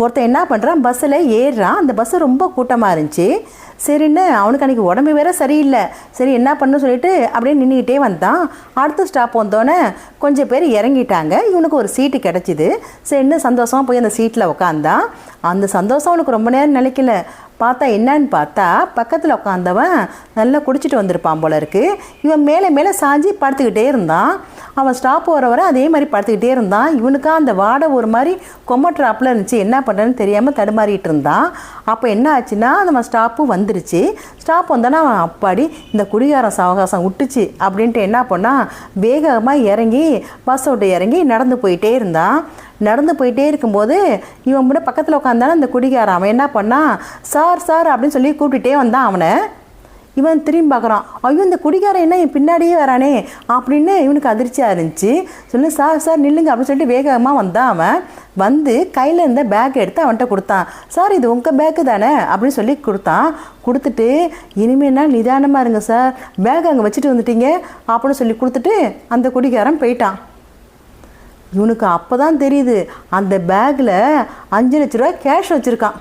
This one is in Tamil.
ஒருத்தன் என்ன பண்ணுறான், பஸ்ஸில் ஏறுறான். அந்த பஸ்ஸு ரொம்ப கூட்டமாக இருந்துச்சு. சரின்னு அவனுக்கு அன்றைக்கி உடம்பு வேற சரியில்லை. சரி என்ன பண்ணு சொல்லிட்டு அப்படியே நின்றுக்கிட்டே வந்தான். அடுத்த ஸ்டாப் வந்தோடனே கொஞ்சம் பேர் இறங்கிட்டாங்க. இவனுக்கு ஒரு சீட்டு கிடச்சிது. சரின்னு சந்தோஷமாக போய் அந்த சீட்டில் உட்காந்தான். அந்த சந்தோஷம் அவனுக்கு ரொம்ப நேரம் நினைக்கல. பார்த்தா என்னன்னு பார்த்தா பக்கத்தில் உட்காந்தவன் நல்லா குடிச்சிட்டு வந்திருப்பான் போல இருக்கு. இவன் மேலே மேலே சாஞ்சி படுத்துக்கிட்டே இருந்தான். அவன் ஸ்டாப் வர அதே மாதிரி படுத்துக்கிட்டே இருந்தான். இவனுக்கா அந்த வாடை ஒரு மாதிரி கொமட்ராப்பில் இருந்துச்சு. என்ன பண்ணுறதுன்னு தெரியாமல் தடுமாறிட்டு இருந்தான். அப்போ என்ன ஆச்சுன்னா நம்ம ஸ்டாப்பு வந்துருச்சு. ஸ்டாப் வந்தோன்னா அவன் அப்பாடி இந்த குடிகாரன் சாவகாசம் விட்டுச்சு அப்படின்ட்டு என்ன பண்ணான், வேகமாக இறங்கி பஸ் விட்டு இறங்கி நடந்து போயிட்டே இருந்தான். நடந்து போயிட்டே இருக்கும்போது இவன் கூட பக்கத்தில் உட்காந்தான அந்த குடிகாரன் அவன் என்ன பண்ணான், சார் சார் அப்படின்னு சொல்லி கூப்பிட்டுட்டே வந்தான் அவனை. இவன் திரும்பி பார்க்குறான், ஐயோ இந்த குடிகாரன் என்ன என் பின்னாடியே வரானே அப்படின்னு இவனுக்கு அதிர்ச்சியாக இருந்துச்சு. சொல்லி சார் சார் நில்லுங்க அப்படின்னு சொல்லிட்டு வேகமாக வந்தான். அவன் வந்து கையில் இருந்த பேக் எடுத்து அவன்கிட்ட கொடுத்தான். சார் இது உங்கள் பேக்கு தானே அப்படின்னு சொல்லி கொடுத்தான். கொடுத்துட்டு இனிமேல் நிதானமாக இருங்க சார், பேக் அங்கே வச்சுட்டு வந்துட்டீங்க அப்படின்னு சொல்லி கொடுத்துட்டு அந்த குடிகாரன் போயிட்டான். இவனுக்கு அப்போ தான் தெரியுது அந்த பேக்கில் 5 லட்ச ரூபா கேஷ் வச்சுருக்கான்.